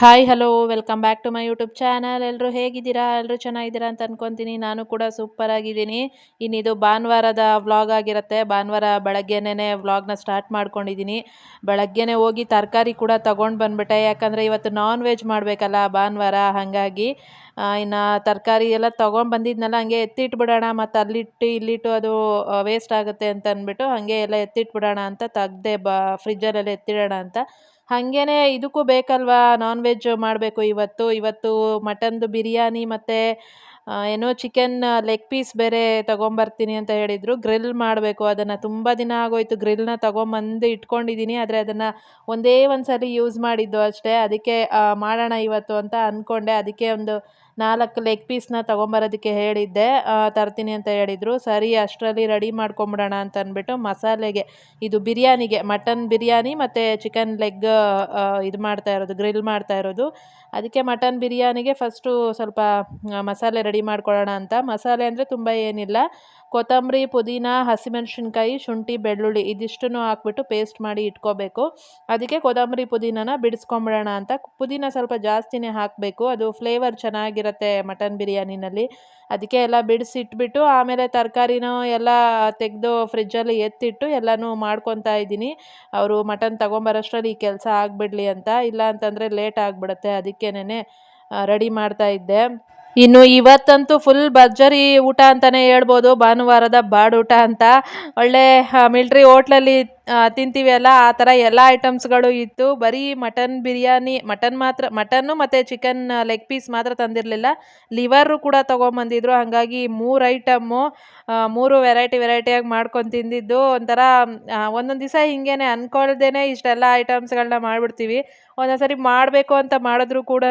Hi hello welcome back to my YouTube channel. ಎಲ್ಲರೂ ಹೇಗಿದ್ದೀರಾ? ಎಲ್ಲರೂ ಚೆನ್ನಾಗಿದ್ದೀರಾ ಅಂತ ಅನ್ಕೊತೀನಿ. ನಾನು ಕೂಡ ಸೂಪರ್ ಆಗಿದ್ದೀನಿ. ಇನ್ನಿದು ಭಾನುವಾರದ ವ್ಲಾಗ್ ಆಗಿರುತ್ತೆ. ಭಾನುವಾರ ಬೆಳಗ್ಗೆನೇ ವ್ಲಾಗ್ನ ಸ್ಟಾರ್ಟ್ ಮಾಡ್ಕೊಂಡಿದ್ದೀನಿ. ಬೆಳಗ್ಗೆನೇ ಹೋಗಿ ತರಕಾರಿ ಕೂಡ ತಗೊಂಡು ಬಂದ್ಬಿಟ್ಟೆ, ಯಾಕಂದರೆ ಇವತ್ತು ನಾನ್ ವೆಜ್ ಮಾಡಬೇಕಲ್ಲ ಭಾನುವಾರ. ಹಾಗಾಗಿ ಇನ್ನು ತರಕಾರಿ ಎಲ್ಲ ತೊಗೊಂಡು ಬಂದಿದ್ನಲ್ಲ, ಹಂಗೆ ಎತ್ತಿಟ್ಬಿಡೋಣ, ಮತ್ತು ಅಲ್ಲಿಟ್ಟು ಇಲ್ಲಿಟ್ಟು ಅದು ವೇಸ್ಟ್ ಆಗುತ್ತೆ ಅಂತ ಅಂದ್ಬಿಟ್ಟು ಹಾಗೆ ಎಲ್ಲ ಎತ್ತಿಟ್ಬಿಡೋಣ ಅಂತ ತೆಗ್ದೆ, ಫ್ರಿಜ್ಜಲ್ಲೆಲ್ಲ ಎತ್ತಿಡೋಣ ಅಂತ. ಹಾಗೇನೆ ಇದಕ್ಕೂ ಬೇಕಲ್ವಾ, ನಾನ್ ವೆಜ್ ಮಾಡಬೇಕು ಇವತ್ತು ಮಟನ್ದು ಬಿರಿಯಾನಿ ಮತ್ತು ಏನೋ ಚಿಕನ್ ಲೆಗ್ ಪೀಸ್ ಬೇರೆ ತೊಗೊಂಬರ್ತೀನಿ ಅಂತ ಹೇಳಿದರು. ಗ್ರಿಲ್ ಮಾಡಬೇಕು ಅದನ್ನು. ತುಂಬ ದಿನ ಆಗೋಯ್ತು ಗ್ರಿಲ್ನ ತೊಗೊಂಬಂದು ಇಟ್ಕೊಂಡಿದ್ದೀನಿ, ಆದರೆ ಅದನ್ನು ಒಂದೇ ಒಂದು ಸಲ ಯೂಸ್ ಮಾಡಿದ್ದು ಅಷ್ಟೇ. ಅದಕ್ಕೆ ಮಾಡೋಣ ಇವತ್ತು ಅಂತ ಅಂದ್ಕೊಂಡೆ. ಅದಕ್ಕೆ ಒಂದು 4 ಲೆಗ್ ಪೀಸ್ನ ತೊಗೊಂಬರೋದಕ್ಕೆ ಹೇಳಿದ್ದೆ, ತರ್ತೀನಿ ಅಂತ ಹೇಳಿದರು. ಸರಿ, ಅಷ್ಟರಲ್ಲಿ ರೆಡಿ ಮಾಡ್ಕೊಂಬಿಡೋಣ ಅಂತ ಅಂದ್ಬಿಟ್ಟು ಮಸಾಲೆಗೆ, ಇದು ಬಿರಿಯಾನಿಗೆ, ಮಟನ್ ಬಿರಿಯಾನಿ ಮತ್ತು ಚಿಕನ್ ಲೆಗ್ ಇದು ಮಾಡ್ತಾ ಇರೋದು, ಗ್ರಿಲ್ ಮಾಡ್ತಾ ಇರೋದು. ಅದಕ್ಕೆ ಮಟನ್ ಬಿರಿಯಾನಿಗೆ ಫಸ್ಟು ಸ್ವಲ್ಪ ಮಸಾಲೆ ರೆಡಿ ಮಾಡ್ಕೊಳ್ಳೋಣ ಅಂತ. ಮಸಾಲೆ ಅಂದರೆ ತುಂಬ ಏನಿಲ್ಲ, ಕೊತ್ತಂಬರಿ, ಪುದೀನ, ಹಸಿಮೆಣಸಿನ್ಕಾಯಿ, ಶುಂಠಿ, ಬೆಳ್ಳುಳ್ಳಿ ಇದಿಷ್ಟನ್ನು ಹಾಕ್ಬಿಟ್ಟು ಪೇಸ್ಟ್ ಮಾಡಿ ಇಟ್ಕೋಬೇಕು. ಅದಕ್ಕೆ ಕೊತ್ತಂಬರಿ ಪುದೀನನ ಬಿಡಿಸ್ಕೊಂಬಿಡೋಣ ಅಂತ. ಪುದೀನ ಸ್ವಲ್ಪ ಜಾಸ್ತಿನೇ ಹಾಕಬೇಕು, ಅದು ಫ್ಲೇವರ್ ಚೆನ್ನಾಗಿರುತ್ತೆ ಮಟನ್ ಬಿರಿಯಾನಿನಲ್ಲಿ. ಅದಕ್ಕೆ ಎಲ್ಲ ಬಿಡಿಸಿಟ್ಬಿಟ್ಟು ಆಮೇಲೆ ತರಕಾರಿನೂ ಎಲ್ಲ ತೆಗೆದು ಫ್ರಿಜ್ಜಲ್ಲಿ ಎತ್ತಿಟ್ಟು ಎಲ್ಲನೂ ಮಾಡ್ಕೊತಾ ಇದ್ದೀನಿ. ಅವರು ಮಟನ್ ತೊಗೊಂಬರೋಷ್ಟರಲ್ಲಿ ಈ ಕೆಲಸ ಆಗಿಬಿಡ್ಲಿ ಅಂತ, ಇಲ್ಲ ಅಂತಂದರೆ ಲೇಟ್ ಆಗಿಬಿಡುತ್ತೆ. ಅದಕ್ಕೇನೆ ರೆಡಿ ಮಾಡ್ತಾ ಇದ್ದೆ. ಇನ್ನು ಇವತ್ತಂತೂ ಫುಲ್ ಭರ್ಜರಿ ಊಟ ಅಂತಲೇ ಹೇಳ್ಬೋದು, ಭಾನುವಾರದ ಬಾಡೂಟ ಅಂತ. ಒಳ್ಳೆ ಮಿಲ್ಟ್ರಿ ಹೋಟ್ಲಲ್ಲಿ ತಿಂತೀವಿ ಅಲ್ಲ, ಆ ಥರ ಎಲ್ಲ ಐಟಮ್ಸ್ಗಳು ಇತ್ತು. ಬರೀ ಮಟನ್ ಬಿರಿಯಾನಿ, ಮಟನ್ನು ಮತ್ತು ಚಿಕನ್ ಲೆಗ್ ಪೀಸ್ ಮಾತ್ರ ತಂದಿರಲಿಲ್ಲ, ಲಿವರು ಕೂಡ ತೊಗೊಂಬಂದಿದ್ರು. ಹಾಗಾಗಿ 3 ಐಟಮ್ಮು, 3 ವೆರೈಟಿಯಾಗಿ ಮಾಡ್ಕೊಂಡು ತಿಂದಿದ್ದು. ಒಂಥರ ಒಂದೊಂದು ದಿವಸ ಹಿಂಗೇನೆ ಅಂದ್ಕೊಳ್ದೇ ಇಷ್ಟೆಲ್ಲ ಐಟಮ್ಸ್ಗಳನ್ನ ಮಾಡಿಬಿಡ್ತೀವಿ. ಒಂದೊಂದು ಸರಿ ಮಾಡಬೇಕು ಅಂತ ಮಾಡಿದ್ರು ಕೂಡ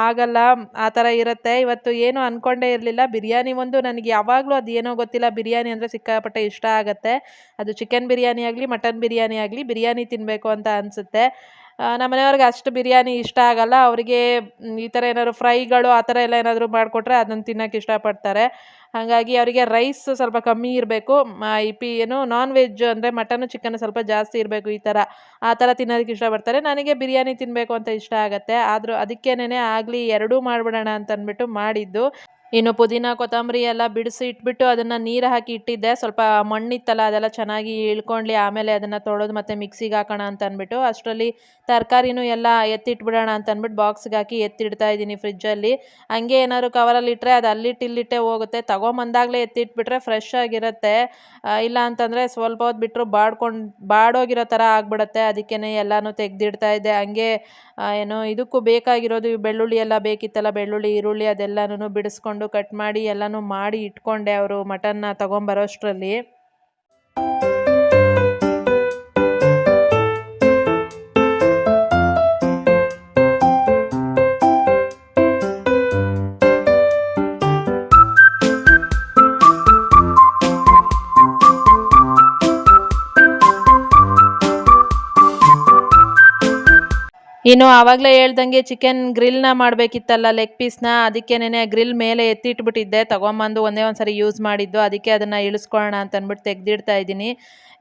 ಆಗಲ್ಲ, ಆ ಥರ ಇರುತ್ತೆ. ಇವತ್ತು ಏನು ಅಂದ್ಕೊಂಡೇ ಇರಲಿಲ್ಲ. ಬಿರಿಯಾನಿ ಒಂದು ನನಗೆ ಯಾವಾಗಲೂ ಅದು ಏನೋ ಗೊತ್ತಿಲ್ಲ, ಬಿರಿಯಾನಿ ಅಂದರೆ ಸಿಕ್ಕಾಪಟ್ಟೆ ಇಷ್ಟ ಆಗುತ್ತೆ. ಅದು ಚಿಕನ್ ಬಿರಿಯಾನಿ ಆಗಲಿ ಮಟನ್ ಬಿರಿಯಾನಿ ಆಗಲಿ, ಬಿರಿಯಾನಿ ತಿನ್ನಬೇಕು ಅಂತ ಅನಿಸುತ್ತೆ. ನಮ್ಮ ಮನೆಯವ್ರಿಗೆ ಅಷ್ಟು ಬಿರಿಯಾನಿ ಇಷ್ಟ ಆಗಲ್ಲ. ಅವರಿಗೆ ಈ ಥರ ಏನಾದ್ರು ಫ್ರೈಗಳು ಆ ಥರ ಎಲ್ಲ ಏನಾದರೂ ಮಾಡಿಕೊಟ್ರೆ ಅದನ್ನು ತಿನ್ನೋಕ್ಕೆ ಇಷ್ಟಪಡ್ತಾರೆ. ಹಾಗಾಗಿ ಅವರಿಗೆ ರೈಸ್ ಸ್ವಲ್ಪ ಕಮ್ಮಿ ಇರಬೇಕು, ಏನು ನಾನ್ ವೆಜ್ ಅಂದರೆ ಮಟನ್ನು ಚಿಕನ್ನು ಸ್ವಲ್ಪ ಜಾಸ್ತಿ ಇರಬೇಕು, ಆ ಥರ ತಿನ್ನೋದಕ್ಕೆ ಇಷ್ಟಪಡ್ತಾರೆ. ನನಗೆ ಬಿರಿಯಾನಿ ತಿನ್ನಬೇಕು ಅಂತ ಇಷ್ಟ ಆಗುತ್ತೆ. ಆದರೂ ಅದಕ್ಕೇನೆ ಆಗಲಿ ಎರಡೂ ಮಾಡಿಬಿಡೋಣ ಅಂತ ಅಂದ್ಬಿಟ್ಟು ಮಾಡಿದ್ದು. ಇನ್ನು ಪುದೀನ ಕೊತ್ತಂಬರಿ ಎಲ್ಲ ಬಿಡಿಸಿ ಇಟ್ಬಿಟ್ಟು ಅದನ್ನು ನೀರು ಹಾಕಿ ಇಟ್ಟಿದ್ದೆ. ಸ್ವಲ್ಪ ಮಣ್ಣಿತ್ತಲ್ಲ, ಅದೆಲ್ಲ ಚೆನ್ನಾಗಿ ಇಳ್ಕೊಳ್ಳಿ, ಆಮೇಲೆ ಅದನ್ನು ತೊಳೆದು ಮತ್ತೆ ಮಿಕ್ಸಿಗೆ ಹಾಕೋಣ ಅಂತ ಅಂದ್ಬಿಟ್ಟು. ಅಷ್ಟರಲ್ಲಿ ತರಕಾರಿನೂ ಎಲ್ಲ ಎತ್ತಿಟ್ಬಿಡೋಣ ಅಂತ ಅಂದ್ಬಿಟ್ಟು ಬಾಕ್ಸ್ಗೆ ಹಾಕಿ ಎತ್ತಿಡ್ತಾ ಇದ್ದೀನಿ ಫ್ರಿಜ್ಜಲ್ಲಿ. ಹಂಗೆ ಏನಾದ್ರು ಕವರಲ್ಲಿ ಇಟ್ಟರೆ ಅದು ಇಲ್ಲಿಟ್ಟೇ ಹೋಗುತ್ತೆ. ತೊಗೊಂಬಂದಾಗಲೇ ಎತ್ತಿಟ್ಬಿಟ್ರೆ ಫ್ರೆಶ್ ಆಗಿರುತ್ತೆ. ಇಲ್ಲ ಅಂತಂದರೆ ಸ್ವಲ್ಪ ಹೊತ್ತು ಬಿಟ್ಟರು ಬಾಡೋಗಿರೋ ಥರ ಆಗಿಬಿಡುತ್ತೆ. ಅದಕ್ಕೇ ಎಲ್ಲನೂ ತೆಗೆದಿಡ್ತಾ ಇದ್ದೆ. ಹಂಗೆ ಇದಕ್ಕೂ ಬೇಕಾಗಿರೋದು ಬೆಳ್ಳುಳ್ಳಿ ಎಲ್ಲ ಬೇಕಿತ್ತಲ್ಲ, ಬೆಳ್ಳುಳ್ಳಿ, ಈರುಳ್ಳಿ ಅದೆಲ್ಲನೂ ಬಿಡಿಸ್ಕೊಂಡು ಕಟ್ ಮಾಡಿ ಎಲ್ಲನೂ ಮಾಡಿ ಇಟ್ಕೊಂಡೆ, ಅವರು ಮಟನ್ನ ತೊಗೊಂಬರೋಷ್ಟರಲ್ಲಿ. ಇನ್ನು ಆವಾಗಲೇ ಹೇಳ್ದಂಗೆ ಚಿಕನ್ ಗ್ರಿಲ್ನ ಮಾಡಬೇಕಿತ್ತಲ್ಲ, ಲೆಗ್ ಪೀಸ್ನ, ಅದಕ್ಕೇನೆ ಗ್ರಿಲ್ ಮೇಲೆ ಎತ್ತಿಟ್ಬಿಟ್ಟಿದ್ದೆ. ತೊಗೊಂಬಂದು ಒಂದೇ ಒಂದು ಸರಿ ಯೂಸ್ ಮಾಡಿದ್ದು, ಅದಕ್ಕೆ ಅದನ್ನು ಇಳಿಸ್ಕೊಳ್ಳೋಣ ಅಂತ ಅಂದ್ಬಿಟ್ಟು ತೆಗೆದಿಡ್ತಾ ಇದ್ದೀನಿ.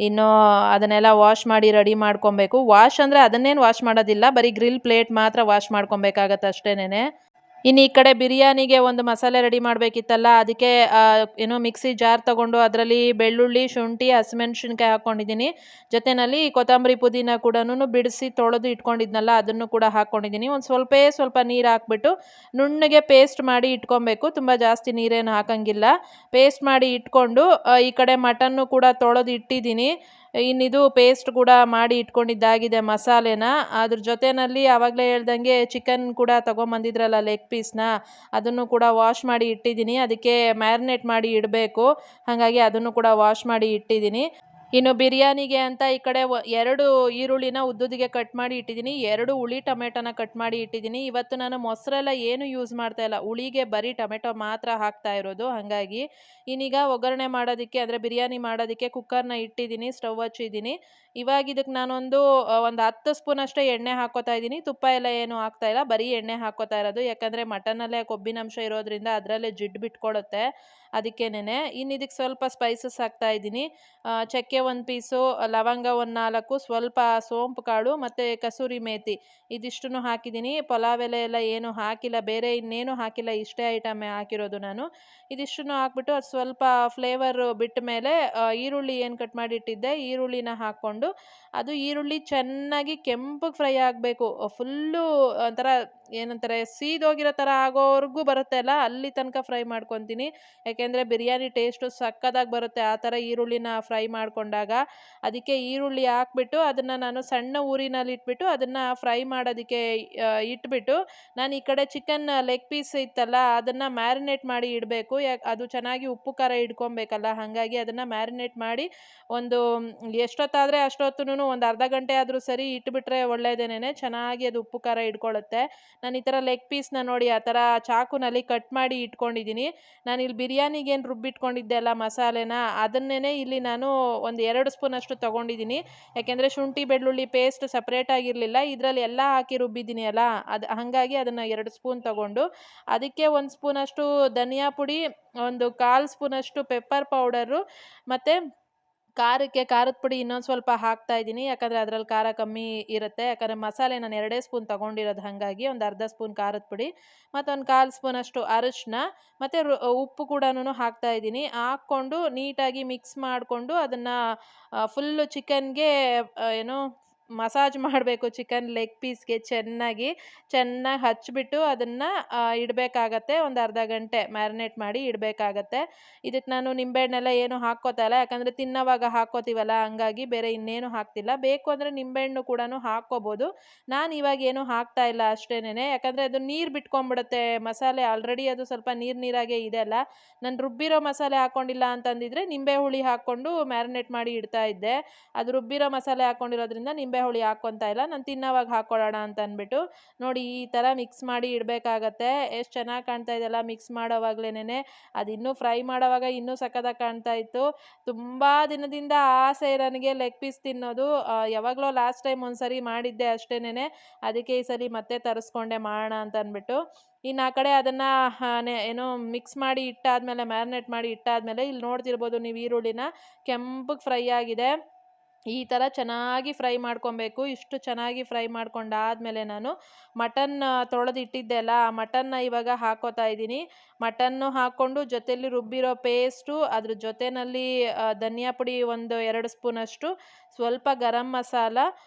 ಇನ್ನು ಅದನ್ನೆಲ್ಲ ವಾಶ್ ಮಾಡಿ ರೆಡಿ ಮಾಡ್ಕೊಬೇಕು. ವಾಶ್ ಅಂದರೆ ಅದನ್ನೇನು ವಾಶ್ ಮಾಡೋದಿಲ್ಲ, ಬರೀ ಗ್ರಿಲ್ ಪ್ಲೇಟ್ ಮಾತ್ರ ವಾಶ್ ಮಾಡ್ಕೊಬೇಕಾಗತ್ತೆ ಅಷ್ಟೇನೆ. ಇನ್ನು ಈ ಕಡೆ ಬಿರಿಯಾನಿಗೆ ಒಂದು ಮಸಾಲೆ ರೆಡಿ ಮಾಡಬೇಕಿತ್ತಲ್ಲ, ಅದಕ್ಕೆ ಮಿಕ್ಸಿ ಜಾರ್ ತೊಗೊಂಡು ಅದರಲ್ಲಿ ಬೆಳ್ಳುಳ್ಳಿ, ಶುಂಠಿ, ಹಸಿಮೆಣಸಿನ್ಕಾಯಿ ಹಾಕ್ಕೊಂಡಿದ್ದೀನಿ. ಜೊತೆಯಲ್ಲಿ ಕೊತ್ತಂಬರಿ ಪುದೀನ ಕೂಡ ಬಿಡಿಸಿ ತೊಳೆದು ಇಟ್ಕೊಂಡಿದ್ನಲ್ಲ, ಅದನ್ನು ಕೂಡ ಹಾಕ್ಕೊಂಡಿದ್ದೀನಿ. ಒಂದು ಸ್ವಲ್ಪ ನೀರು ಹಾಕ್ಬಿಟ್ಟು ನುಣ್ಣಗೆ ಪೇಸ್ಟ್ ಮಾಡಿ ಇಟ್ಕೊಬೇಕು. ತುಂಬ ಜಾಸ್ತಿ ನೀರೇನು ಹಾಕಂಗಿಲ್ಲ. ಪೇಸ್ಟ್ ಮಾಡಿ ಇಟ್ಕೊಂಡು ಈ ಕಡೆ ಮಟನ್ನು ಕೂಡ ತೊಳೆದು ಇಟ್ಟಿದ್ದೀನಿ. ಇನ್ನಿದು ಪೇಸ್ಟ್ ಕೂಡ ಮಾಡಿ ಇಟ್ಕೊಂಡಿದ್ದಾಗಿದೆ ಮಸಾಲೆನ. ಅದ್ರ ಜೊತೆಯಲ್ಲಿ ಆವಾಗಲೇ ಹೇಳ್ದಂಗೆ ಚಿಕನ್ ಕೂಡ ತೊಗೊಂಬಂದಿದ್ರಲ್ಲ ಲೆಗ್ ಪೀಸ್ನ, ಅದನ್ನು ಕೂಡ ವಾಶ್ ಮಾಡಿ ಇಟ್ಟಿದ್ದೀನಿ. ಅದಕ್ಕೆ ಮ್ಯಾರಿನೇಟ್ ಮಾಡಿ ಇಡಬೇಕು, ಹಾಗಾಗಿ ಅದನ್ನು ಕೂಡ ವಾಶ್ ಮಾಡಿ ಇಟ್ಟಿದ್ದೀನಿ. ಇನ್ನು ಬಿರಿಯಾನಿಗೆ ಅಂತ ಈ ಕಡೆ 2 ಈರುಳ್ಳಿನ ಉದ್ದುದಿಗೆ ಕಟ್ ಮಾಡಿ ಇಟ್ಟಿದ್ದೀನಿ, 2 ಹುಳಿ ಟೊಮೆಟೊನ ಕಟ್ ಮಾಡಿ ಇಟ್ಟಿದ್ದೀನಿ. ಇವತ್ತು ನಾನು ಮೊಸರೆಲ್ಲ ಏನು ಯೂಸ್ ಮಾಡ್ತಾ ಇಲ್ಲ, ಹುಳಿಗೆ ಬರೀ ಟೊಮೆಟೊ ಮಾತ್ರ ಹಾಕ್ತಾ ಇರೋದು. ಹಾಗಾಗಿ ಇನ್ನೀಗ ಒಗ್ಗರಣೆ ಮಾಡೋದಕ್ಕೆ, ಅಂದರೆ ಬಿರಿಯಾನಿ ಮಾಡೋದಕ್ಕೆ ಕುಕ್ಕರ್ನ ಇಟ್ಟಿದ್ದೀನಿ, ಸ್ಟವ್ ಹಚ್ಚಿದ್ದೀನಿ. ಇವಾಗ ಇದಕ್ಕೆ ನಾನೊಂದು 10 ಸ್ಪೂನ್ ಅಷ್ಟೇ ಎಣ್ಣೆ ಹಾಕ್ಕೋತಾ ಇದ್ದೀನಿ. ತುಪ್ಪ ಎಲ್ಲ ಏನು ಹಾಕ್ತಾ ಇಲ್ಲ, ಬರೀ ಎಣ್ಣೆ ಹಾಕ್ಕೋತಾ ಇರೋದು. ಯಾಕಂದರೆ ಮಟನಲ್ಲೇ ಕೊಬ್ಬಿನಂಶ ಇರೋದ್ರಿಂದ ಅದರಲ್ಲೇ ಜಿಡ್ಡು ಬಿಟ್ಕೊಳ್ಳುತ್ತೆ. ಅದಕ್ಕೇನೆ. ಇನ್ನು ಇದಕ್ಕೆ ಸ್ವಲ್ಪ ಸ್ಪೈಸಸ್ ಹಾಕ್ತಾಯಿದ್ದೀನಿ. ಚಕ್ಕೆ 1 ಪೀಸು, ಲವಂಗ ಒಂದು 4, ಸ್ವಲ್ಪ ಸೋಂಪು ಕಾಳು ಮತ್ತು ಕಸೂರಿ ಮೇಥಿ ಇದಿಷ್ಟನ್ನು ಹಾಕಿದ್ದೀನಿ. ಪಲಾವ್ ಎಲೆ ಎಲ್ಲ ಏನೂ ಹಾಕಿಲ್ಲ, ಬೇರೆ ಇನ್ನೇನು ಹಾಕಿಲ್ಲ, ಇಷ್ಟೇ ಐಟಮೇ ಹಾಕಿರೋದು ನಾನು. ಇದಿಷ್ಟನ್ನು ಹಾಕ್ಬಿಟ್ಟು ಅದು ಸ್ವಲ್ಪ ಫ್ಲೇವರು ಬಿಟ್ಟ ಮೇಲೆ ಈರುಳ್ಳಿ ಏನು ಕಟ್ ಮಾಡಿ ಇಟ್ಟಿದ್ದೆ ಈರುಳ್ಳಿನ ಹಾಕ್ಕೊಂಡು, ಅದು ಈರುಳ್ಳಿ ಚೆನ್ನಾಗಿ ಕೆಂಪಗೆ ಫ್ರೈ ಆಗಬೇಕು. ಫುಲ್ಲು ಒಂಥರ ಏನಂತಾರೆ ಸೀದೋಗಿರೋ ಥರ ಆಗೋವರೆಗೂ ಬರುತ್ತೆ ಅಲ್ಲ, ಅಲ್ಲಿ ತನಕ ಫ್ರೈ ಮಾಡ್ಕೊತೀನಿ. ಯಾಕೆಂದರೆ ಬಿರಿಯಾನಿ ಟೇಸ್ಟು ಸಕ್ಕತ್ತಾಗಿ ಬರುತ್ತೆ ಆ ಥರ ಈರುಳ್ಳಿನ ಫ್ರೈ ಮಾಡಿಕೊಂಡಾಗ. ಅದಕ್ಕೆ ಈರುಳ್ಳಿ ಹಾಕ್ಬಿಟ್ಟು ಅದನ್ನು ನಾನು ಸಣ್ಣ ಊರಿನಲ್ಲಿ ಇಟ್ಬಿಟ್ಟು ಅದನ್ನು ಫ್ರೈ ಮಾಡೋದಕ್ಕೆ ಇಟ್ಬಿಟ್ಟು, ನಾನು ಈ ಕಡೆ ಚಿಕನ್ ಲೆಗ್ ಪೀಸ್ ಇತ್ತಲ್ಲ ಅದನ್ನು ಮ್ಯಾರಿನೇಟ್ ಮಾಡಿ ಇಡಬೇಕು. ಅದು ಚೆನ್ನಾಗಿ ಉಪ್ಪು ಖಾರ ಹಿಡ್ಕೊಬೇಕಲ್ಲ, ಹಾಗಾಗಿ ಅದನ್ನು ಮ್ಯಾರಿನೇಟ್ ಮಾಡಿ ಒಂದು ಎಷ್ಟೊತ್ತಾದರೆ ಅಷ್ಟೊತ್ತುನು ಒಂದು ಅರ್ಧ ಗಂಟೆ ಆದರೂ ಸರಿ ಇಟ್ಬಿಟ್ರೆ ಒಳ್ಳೆಯದೇನೆ, ಚೆನ್ನಾಗಿ ಅದು ಉಪ್ಪು ಖಾರ ಹಿಡ್ಕೊಳ್ಳುತ್ತೆ. ನಾನು ಈ ಥರ ಲೆಗ್ ಪೀಸ್ನ ನೋಡಿ ಆ ಥರ ಚಾಕುನಲ್ಲಿ ಕಟ್ ಮಾಡಿ ಇಟ್ಕೊಂಡಿದ್ದೀನಿ. ನಾನು ಇಲ್ಲಿ ಬಿರಿಯಾನಿಗೆ ಏನು ರುಬ್ಬಿಟ್ಕೊಂಡಿದ್ದೆ ಅಲ್ಲ ಮಸಾಲೆನ, ಅದನ್ನೇ ಇಲ್ಲಿ ನಾನು ಒಂದು 2 ಸ್ಪೂನಷ್ಟು ತೊಗೊಂಡಿದ್ದೀನಿ. ಯಾಕೆಂದರೆ ಶುಂಠಿ ಬೆಳ್ಳುಳ್ಳಿ ಪೇಸ್ಟ್ ಸಪ್ರೇಟಾಗಿರಲಿಲ್ಲ, ಇದರಲ್ಲಿ ಎಲ್ಲ ಹಾಕಿ ರುಬ್ಬಿದ್ದೀನಿ ಅಲ್ಲ, ಅದು ಹಾಗಾಗಿ ಅದನ್ನು 2 ಸ್ಪೂನ್ ತೊಗೊಂಡು ಅದಕ್ಕೆ 1 ಸ್ಪೂನಷ್ಟು ಧನಿಯಾ ಪುಡಿ, ಒಂದು 1/4 ಸ್ಪೂನಷ್ಟು ಪೆಪ್ಪರ್ ಪೌಡರು ಮತ್ತು ಖಾರದ ಪುಡಿ ಇನ್ನೊಂದು ಸ್ವಲ್ಪ ಹಾಕ್ತಾಯಿದ್ದೀನಿ. ಯಾಕಂದರೆ ಅದರಲ್ಲಿ ಖಾರ ಕಮ್ಮಿ ಇರುತ್ತೆ. ಯಾಕಂದರೆ ಮಸಾಲೆ ನಾನು 2 ಸ್ಪೂನ್ ತೊಗೊಂಡಿರೋದು, ಹಾಗಾಗಿ ಒಂದು ಅರ್ಧ ಸ್ಪೂನ್ ಖಾರದ ಪುಡಿ ಮತ್ತು ಒಂದು 1/4 ಸ್ಪೂನಷ್ಟು ಅರಿಶಿನ ಮತ್ತು ಉಪ್ಪು ಕೂಡ ಹಾಕ್ತಾಯಿದ್ದೀನಿ. ಹಾಕ್ಕೊಂಡು ನೀಟಾಗಿ ಮಿಕ್ಸ್ ಮಾಡಿಕೊಂಡು ಅದನ್ನು ಫುಲ್ಲು ಚಿಕನ್ಗೆ ಏನು ಮಸಾಜ್ ಮಾಡಬೇಕು. ಚಿಕನ್ ಲೆಗ್ ಪೀಸ್ಗೆ ಚೆನ್ನಾಗಿ ಹಚ್ಬಿಟ್ಟು ಅದನ್ನು ಇಡಬೇಕಾಗತ್ತೆ. ಒಂದು ಅರ್ಧ ಗಂಟೆ ಮ್ಯಾರಿನೇಟ್ ಮಾಡಿ ಇಡಬೇಕಾಗತ್ತೆ. ಇದಕ್ಕೆ ನಾನು ನಿಂಬೆಹಣ್ಣೆಲ್ಲ ಏನು ಹಾಕ್ಕೋತಾ ಇಲ್ಲ, ಯಾಕಂದರೆ ತಿನ್ನೋವಾಗ ಹಾಕ್ಕೋತೀವಲ್ಲ, ಹಂಗಾಗಿ ಬೇರೆ ಇನ್ನೇನು ಹಾಕ್ತಿಲ್ಲ. ಬೇಕು ಅಂದರೆ ನಿಂಬೆಹಣ್ಣು ಕೂಡ ಹಾಕ್ಕೋಬೋದು. ನಾನು ಇವಾಗ ಏನು ಹಾಕ್ತಾ ಇಲ್ಲ ಅಷ್ಟೇನೆ, ಯಾಕಂದರೆ ಅದು ನೀರು ಬಿಟ್ಕೊಂಡ್ಬಿಡುತ್ತೆ ಮಸಾಲೆ. ಆಲ್ರೆಡಿ ಅದು ಸ್ವಲ್ಪ ನೀರಾಗೇ ಇದೆ ಅಲ್ಲ. ನಾನು ರುಬ್ಬಿರೋ ಮಸಾಲೆ ಹಾಕ್ಕೊಂಡಿಲ್ಲ ಅಂತಂದಿದ್ರೆ ನಿಂಬೆ ಹುಳಿ ಹಾಕ್ಕೊಂಡು ಮ್ಯಾರಿನೇಟ್ ಮಾಡಿ ಇಡ್ತಾ ಇದ್ದೆ. ಅದು ರುಬ್ಬಿರೋ ಮಸಾಲೆ ಹಾಕ್ಕೊಂಡಿರೋದ್ರಿಂದ ನಿಂಬೆ ಹುಳಿ ಹಾಕ್ಕೊತಾ ಇಲ್ಲ, ನಾನು ತಿನ್ನೋವಾಗ ಹಾಕ್ಕೊಳ್ಳೋಣ ಅಂತ ಅಂದ್ಬಿಟ್ಟು. ನೋಡಿ ಈ ಥರ ಮಿಕ್ಸ್ ಮಾಡಿ ಇಡಬೇಕಾಗತ್ತೆ. ಎಷ್ಟು ಚೆನ್ನಾಗಿ ಕಾಣ್ತಾ ಇದೆಯಲ್ಲ ಮಿಕ್ಸ್ ಮಾಡೋವಾಗ್ಲೇನೆ. ಅದು ಇನ್ನೂ ಫ್ರೈ ಮಾಡೋವಾಗ ಇನ್ನೂ ಸಖತ್ತಾಗಿ ಕಾಣ್ತಾ ಇತ್ತು. ತುಂಬ ದಿನದಿಂದ ಆಸೆ ನನಗೆ ಲೆಗ್ ಪೀಸ್ ತಿನ್ನೋದು. ಯಾವಾಗಲೋ ಲಾಸ್ಟ್ ಟೈಮ್ ಒಂದ್ಸರಿ ಮಾಡಿದ್ದೆ ಅಷ್ಟೇನೆ, ಅದಕ್ಕೆ ಈ ಸರಿ ಮತ್ತೆ ತರಿಸ್ಕೊಂಡೆ ಮಾಡೋಣ ಅಂತ ಅಂದ್ಬಿಟ್ಟು. ಇನ್ನು ಆ ಕಡೆ ಅದನ್ನು ಏನೋ ಮಿಕ್ಸ್ ಮಾಡಿ ಇಟ್ಟಾದಮೇಲೆ, ಮ್ಯಾರಿನೇಟ್ ಮಾಡಿ ಇಟ್ಟಾದಮೇಲೆ ಇಲ್ಲಿ ನೋಡ್ತಿರ್ಬೋದು ನೀವು ಈರುಳ್ಳಿನ ಕೆಂಪಗೆ ಫ್ರೈ ಆಗಿದೆ. ಈ ಥರ ಚೆನ್ನಾಗಿ ಫ್ರೈ ಮಾಡ್ಕೊಬೇಕು. ಇಷ್ಟು ಚೆನ್ನಾಗಿ ಫ್ರೈ ಮಾಡ್ಕೊಂಡಾದಮೇಲೆ ನಾನು ಮಟನ್ ತೊಳೆದಿಟ್ಟಿದ್ದೆ ಅಲ್ಲ, ಆ ಮಟನ್ನ ಇವಾಗ ಹಾಕ್ಕೋತಾ ಇದ್ದೀನಿ. ಮಟನ್ನು ಹಾಕ್ಕೊಂಡು ಜೊತೆಯಲ್ಲಿ ರುಬ್ಬಿರೋ ಪೇಸ್ಟು, ಅದ್ರ ಜೊತೆಯಲ್ಲಿ ಧನಿಯಾ ಪುಡಿ ಒಂದು 2 ಸ್ಪೂನಷ್ಟು, ಸ್ವಲ್ಪ ಗರಂ ಮಸಾಲ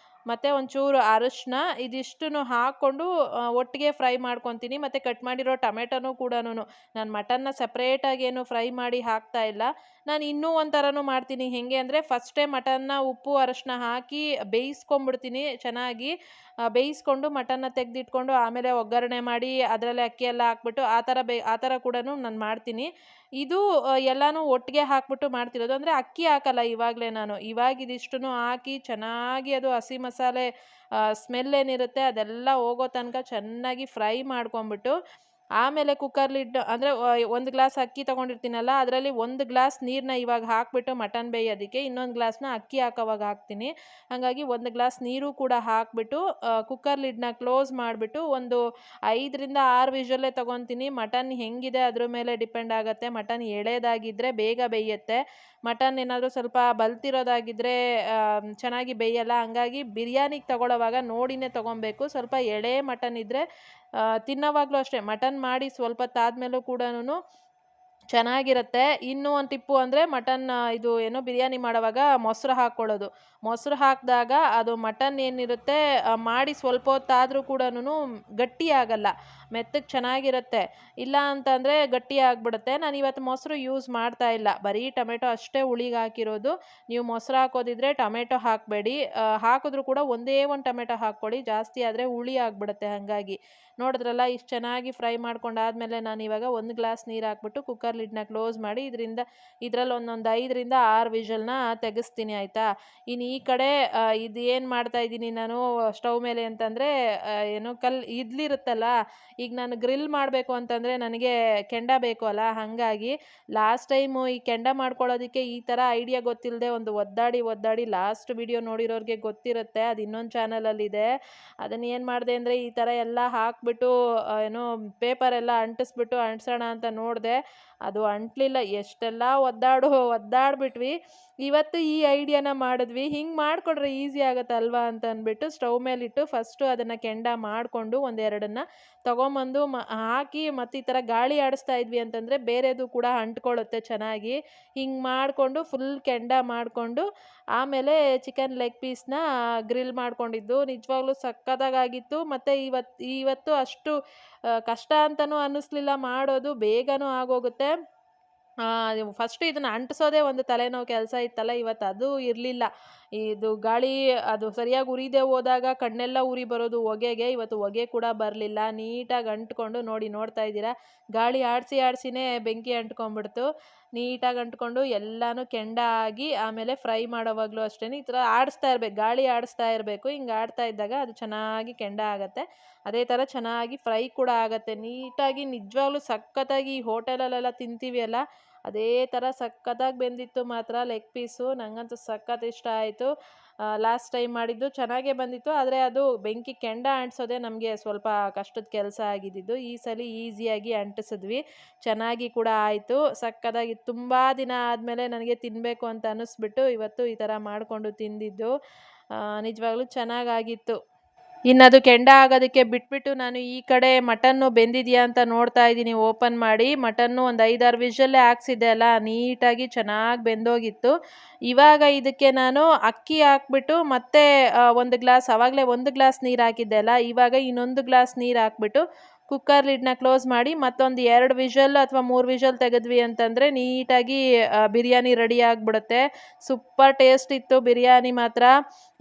ಮತ್ತು ಒಂಚೂರು ಅರಿಶಿನ ಇದಿಷ್ಟನ್ನು ಹಾಕ್ಕೊಂಡು ಒಟ್ಟಿಗೆ ಫ್ರೈ ಮಾಡ್ಕೊತೀನಿ. ಮತ್ತು ಕಟ್ ಮಾಡಿರೋ ಟೊಮೆಟೊನೂ ಕೂಡ ನಾನು ಮಟನ್ನ ಸಪ್ರೇಟಾಗೇನು ಫ್ರೈ ಮಾಡಿ ಹಾಕ್ತಾ ಇಲ್ಲ. ನಾನು ಇನ್ನೂ ಒಂಥರನೂ ಮಾಡ್ತೀನಿ. ಹೇಗೆ ಅಂದರೆ ಫಸ್ಟೇ ಮಟನ್ನ ಉಪ್ಪು ಅರಿಶಿನ ಹಾಕಿ ಬೇಯಿಸ್ಕೊಂಬಿಡ್ತೀನಿ ಚೆನ್ನಾಗಿ. ಬೇಯಿಸ್ಕೊಂಡು ಮಟನ್ನ ತೆಗೆದಿಟ್ಕೊಂಡು ಆಮೇಲೆ ಒಗ್ಗರಣೆ ಮಾಡಿ ಅದರಲ್ಲೇ ಅಕ್ಕಿ ಎಲ್ಲ ಹಾಕ್ಬಿಟ್ಟು ಆ ಥರ ಕೂಡ ನಾನು ಮಾಡ್ತೀನಿ. ಇದು ಎಲ್ಲನೂ ಒಟ್ಟಿಗೆ ಹಾಕ್ಬಿಟ್ಟು ಮಾಡ್ತಿರೋದು. ಅಂದರೆ ಅಕ್ಕಿ ಹಾಕಲ್ಲ ಇವಾಗಲೇ ನಾನು. ಇವಾಗ ಇದಿಷ್ಟನ್ನು ಹಾಕಿ ಚೆನ್ನಾಗಿ ಅದು ಹಸಿ ಮಸಾಲೆ ಸ್ಮೆಲ್ ಏನಿರುತ್ತೆ ಅದೆಲ್ಲ ಹೋಗೋ ತನಕ ಚೆನ್ನಾಗಿ ಫ್ರೈ ಮಾಡ್ಕೊಂಬಿಟ್ಟು, ಆಮೇಲೆ ಕುಕ್ಕರ್ ಲಿಡ್ ಅಂದರೆ 1 ಗ್ಲಾಸ್ ಅಕ್ಕಿ ತೊಗೊಂಡಿರ್ತೀನಲ್ಲ, ಅದರಲ್ಲಿ 1 ಗ್ಲಾಸ್ ನೀರನ್ನ ಇವಾಗ ಹಾಕ್ಬಿಟ್ಟು ಮಟನ್ ಬೇಯೋದಕ್ಕೆ, ಇನ್ನೊಂದು ಗ್ಲಾಸ್ನ ಅಕ್ಕಿ ಹಾಕೋವಾಗ ಹಾಕ್ತೀನಿ. ಹಾಗಾಗಿ 1 ಗ್ಲಾಸ್ ನೀರು ಕೂಡ ಹಾಕ್ಬಿಟ್ಟು ಕುಕ್ಕರ್ ಲಿಡ್ನ ಕ್ಲೋಸ್ ಮಾಡಿಬಿಟ್ಟು ಒಂದು 5ರಿಂದ 6 ವಿಷಲ್ಲೇ ತೊಗೊತೀನಿ. ಮಟನ್ ಹೆಂಗಿದೆ ಅದ್ರ ಮೇಲೆ ಡಿಪೆಂಡ್ ಆಗುತ್ತೆ. ಮಟನ್ ಎಳೆದಾಗಿದ್ದರೆ ಬೇಗ ಬೇಯುತ್ತೆ. ಮಟನ್ ಏನಾದರೂ ಸ್ವಲ್ಪ ಬಲ್ತಿರೋದಾಗಿದ್ದರೆ ಚೆನ್ನಾಗಿ ಬೇಯಲ್ಲ. ಹಂಗಾಗಿ ಬಿರಿಯಾನಿಗೆ ತೊಗೊಳ್ಳೋವಾಗ ನೋಡಿನೇ ತೊಗೊಬೇಕು. ಸ್ವಲ್ಪ ಎಳೆ ಮಟನ್ ಇದ್ದರೆ ತಿನ್ನೋವಾಗಲೂ ಅಷ್ಟೇ, ಮಟನ್ ಮಾಡಿ ಸ್ವಲ್ಪ ಹೊತ್ತಾದ್ಮೇಲೂ ಕೂಡ ಚೆನ್ನಾಗಿರುತ್ತೆ. ಇನ್ನೂ ಒಂದು ಟಿಪ್ಪು ಅಂದರೆ ಮಟನ್ ಇದು ಏನು ಬಿರಿಯಾನಿ ಮಾಡೋವಾಗ ಮೊಸರು ಹಾಕ್ಕೊಳ್ಳೋದು. ಮೊಸರು ಹಾಕಿದಾಗ ಅದು ಮಟನ್ ಏನಿರುತ್ತೆ ಮಾಡಿ ಸ್ವಲ್ಪ ಹೊತ್ತಾದರೂ ಕೂಡ ಗಟ್ಟಿ ಆಗಲ್ಲ, ಮೆತ್ತಗೆ ಚೆನ್ನಾಗಿರುತ್ತೆ. ಇಲ್ಲ ಅಂತಂದರೆ ಗಟ್ಟಿ ಆಗಿಬಿಡುತ್ತೆ. ನಾನು ಇವತ್ತು ಮೊಸರು ಯೂಸ್ ಮಾಡ್ತಾ ಇಲ್ಲ, ಬರೀ ಟೊಮೆಟೊ ಅಷ್ಟೇ ಹುಳಿಗೆ ಹಾಕಿರೋದು. ನೀವು ಮೊಸರು ಹಾಕೋದಿದ್ರೆ ಟೊಮೆಟೊ ಹಾಕಬೇಡಿ. ಹಾಕಿದ್ರೂ ಕೂಡ ಒಂದೇ ಒಂದು ಟೊಮೆಟೊ ಹಾಕ್ಕೊಳ್ಳಿ, ಜಾಸ್ತಿ ಆದರೆ ಹುಳಿ ಆಗಿಬಿಡುತ್ತೆ. ಹಾಗಾಗಿ ನೋಡಿದ್ರಲ್ಲ, ಇಷ್ಟು ಚೆನ್ನಾಗಿ ಫ್ರೈ ಮಾಡ್ಕೊಂಡಾದಮೇಲೆ ನಾನು ಇವಾಗ 1 ಗ್ಲಾಸ್ ನೀರು ಹಾಕ್ಬಿಟ್ಟು ಕುಕ್ಕರ್ ಲಿಡ್ನ ಕ್ಲೋಸ್ ಮಾಡಿ ಇದರಲ್ಲಿ ಒಂದೊಂದು 5ರಿಂದ 6 ವಿಷಲ್ನ ತೆಗೆಸ್ತೀನಿ, ಆಯಿತಾ. ಇನ್ನು ಈ ಕಡೆ ಇದು ಏನು ಮಾಡ್ತಾಯಿದ್ದೀನಿ ನಾನು ಸ್ಟವ್ ಮೇಲೆ ಅಂತಂದರೆ, ಏನು ಇಡ್ಲಿರುತ್ತಲ್ಲ, ಈಗ ನಾನು ಗ್ರಿಲ್ ಮಾಡಬೇಕು ಅಂತಂದರೆ ನನಗೆ ಕೆಂಡ ಬೇಕು ಅಲ್ಲ, ಹಾಗಾಗಿ ಲಾಸ್ಟ್ ಟೈಮು ಈ ಕೆಂಡ ಮಾಡ್ಕೊಳ್ಳೋದಕ್ಕೆ ಈ ಥರ ಐಡಿಯಾ ಗೊತ್ತಿಲ್ಲದೆ ಒಂದು ಒದ್ದಾಡಿ ಲಾಸ್ಟ್ ವಿಡಿಯೋ ನೋಡಿರೋರಿಗೆ ಗೊತ್ತಿರುತ್ತೆ, ಅದು ಇನ್ನೊಂದು ಚಾನಲಲ್ಲಿದೆ. ಅದನ್ನು ಏನು ಮಾಡಿದೆ ಅಂದರೆ ಈ ಥರ ಎಲ್ಲ ಹಾಕ್ಬಿಟ್ಟು ಏನೋ ಪೇಪರೆಲ್ಲ ಅಂಟಿಸ್ಬಿಟ್ಟು ಅಂಟಿಸೋಣ ಅಂತ ನೋಡಿದೆ. ಅದು ಅಂಟಲಿಲ್ಲ. ಎಷ್ಟೆಲ್ಲ ಒದ್ದಾಡ್ಬಿಟ್ವಿ. ಇವತ್ತು ಈ ಐಡಿಯಾನ ಮಾಡಿದ್ವಿ. ಹಿಂಗೆ ಮಾಡಿಕೊಂಡ್ರೆ ಈಸಿ ಆಗುತ್ತೆ ಅಲ್ವಾ ಅಂತ ಅಂದ್ಬಿಟ್ಟು ಸ್ಟವ್ ಮೇಲಿಟ್ಟು ಫಸ್ಟು ಅದನ್ನು ಕೆಂಡ ಮಾಡಿಕೊಂಡು ಒಂದೆರಡನ್ನು ತೊಗೊಂಬಂದು ಹಾಕಿ ಮತ್ತು ಈ ಥರ ಗಾಳಿ ಆಡಿಸ್ತಾ ಇದ್ವಿ ಅಂತಂದರೆ ಬೇರೆದು ಕೂಡ ಅಂಟ್ಕೊಳ್ಳುತ್ತೆ ಚೆನ್ನಾಗಿ. ಹಿಂಗೆ ಮಾಡಿಕೊಂಡು ಫುಲ್ ಕೆಂಡ ಮಾಡಿಕೊಂಡು ಆಮೇಲೆ ಚಿಕನ್ ಲೆಗ್ ಪೀಸ್ನ ಗ್ರಿಲ್ ಮಾಡ್ಕೊಂಡಿದ್ದು ನಿಜವಾಗ್ಲೂ ಸಕ್ಕತ್ತಾಗಿತ್ತು. ಮತ್ತು ಇವತ್ತು ಅಷ್ಟು ಕಷ್ಟ ಅಂತಲೂ ಅನ್ನಿಸ್ಲಿಲ್ಲ ಮಾಡೋದು, ಬೇಗನೂ ಆಗೋಗುತ್ತೆ. ಫಸ್ಟು ಇದನ್ನು ಅಂಟಿಸೋದೇ ಒಂದು ತಲೆನೋವು ಕೆಲಸ ಇತ್ತಲ್ಲ, ಇವತ್ತು ಅದು ಇರಲಿಲ್ಲ. ಇದು ಗಾಳಿ ಅದು ಸರಿಯಾಗಿ ಉರಿದೇ ಹೋದಾಗ ಕಣ್ಣೆಲ್ಲ ಉರಿ ಬರೋದು ಹೊಗೆಗೆ, ಇವತ್ತು ಹೊಗೆ ಕೂಡ ಬರಲಿಲ್ಲ. ನೀಟಾಗಿ ಅಂಟ್ಕೊಂಡು ನೋಡ್ತಾ ಇದ್ದೀರಾ, ಗಾಳಿ ಆಡಿಸಿನೇ ಬೆಂಕಿ ಅಂಟ್ಕೊಂಡ್ಬಿಡ್ತು. ನೀಟಾಗಿ ಅಂಟ್ಕೊಂಡು ಎಲ್ಲನೂ ಕೆಂಡ ಆಗಿ ಆಮೇಲೆ ಫ್ರೈ ಮಾಡೋವಾಗಲೂ ಅಷ್ಟೇ ಈ ಥರ ಆಡಿಸ್ತಾ ಇರಬೇಕು, ಗಾಳಿ ಆಡಿಸ್ತಾ ಇರಬೇಕು. ಹಿಂಗೆ ಆಡ್ತಾ ಇದ್ದಾಗ ಅದು ಚೆನ್ನಾಗಿ ಕೆಂಡ ಆಗುತ್ತೆ. ಅದೇ ಥರ ಚೆನ್ನಾಗಿ ಫ್ರೈ ಕೂಡ ಆಗುತ್ತೆ ನೀಟಾಗಿ. ನಿಜವಾಗ್ಲೂ ಸಖತ್ತಾಗಿ ಈ ಹೋಟೆಲಲ್ಲೆಲ್ಲ ತಿಂತೀವಿ ಅಲ್ಲ, ಅದೇ ಥರ ಸಖತ್ತಾಗಿ ಬೆಂದಿತ್ತು ಮಾತ್ರ ಲೆಗ್ ಪೀಸು. ನನಗಂತೂ ಸಖತ್ ಇಷ್ಟ ಆಯಿತು. ಲಾಸ್ಟ್ ಟೈಮ್ ಮಾಡಿದ್ದು ಚೆನ್ನಾಗೇ ಬಂದಿತ್ತು, ಆದರೆ ಅದು ಬೆಂಕಿ ಕೆಂಡ ಅಂಟಿಸೋದೇ ನಮಗೆ ಸ್ವಲ್ಪ ಕಷ್ಟದ ಕೆಲಸ ಆಗಿದ್ದಿದ್ದು. ಈ ಸಲ ಈಸಿಯಾಗಿ ಅಂಟಿಸಿದ್ವಿ, ಚೆನ್ನಾಗಿ ಕೂಡ ಆಯಿತು, ಸಖತ್ತಾಗಿ. ತುಂಬ ದಿನ ಆದಮೇಲೆ ನನಗೆ ತಿನ್ನಬೇಕು ಅಂತ ಅನ್ನಿಸ್ಬಿಟ್ಟು ಇವತ್ತು ಈ ಥರ ಮಾಡಿಕೊಂಡು ತಿಂದಿದ್ದು. ನಿಜವಾಗ್ಲೂ ಚೆನ್ನಾಗಾಗಿತ್ತು. ಇನ್ನದು ಕೆಂಡ ಆಗೋದಕ್ಕೆ ಬಿಟ್ಬಿಟ್ಟು ನಾನು ಈ ಕಡೆ ಮಟನ್ನು ಬೆಂದಿದೆಯಾ ಅಂತ ನೋಡ್ತಾ ಇದ್ದೀನಿ ಓಪನ್ ಮಾಡಿ. ಮಟನ್ನು ಒಂದು 5-6 ವಿಷಲ್ಲೇ ಹಾಕ್ಸಿದ್ದೆ ಅಲ್ಲ, ನೀಟಾಗಿ ಚೆನ್ನಾಗಿ ಬೆಂದೋಗಿತ್ತು. ಇವಾಗ ಇದಕ್ಕೆ ನಾನು ಅಕ್ಕಿ ಹಾಕ್ಬಿಟ್ಟು ಮತ್ತೆ ಒಂದು ಗ್ಲಾಸ್, ಆವಾಗಲೇ 1 ಗ್ಲಾಸ್ ನೀರು ಹಾಕಿದ್ದೆ ಅಲ್ಲ, ಇವಾಗ ಇನ್ನೊಂದು ಗ್ಲಾಸ್ ನೀರು ಹಾಕ್ಬಿಟ್ಟು ಕುಕ್ಕರ್ ಲಿಡ್ನ ಕ್ಲೋಸ್ ಮಾಡಿ ಮತ್ತೊಂದು 2 ವಿಷಲ್ ಅಥವಾ 3 ವಿಷಲ್ ತೆಗೆದ್ವಿ ಅಂತಂದರೆ ನೀಟಾಗಿ ಬಿರಿಯಾನಿ ರೆಡಿ ಆಗಿಬಿಡುತ್ತೆ. ಸೂಪರ್ ಟೇಸ್ಟ್ ಇತ್ತು ಬಿರಿಯಾನಿ ಮಾತ್ರ.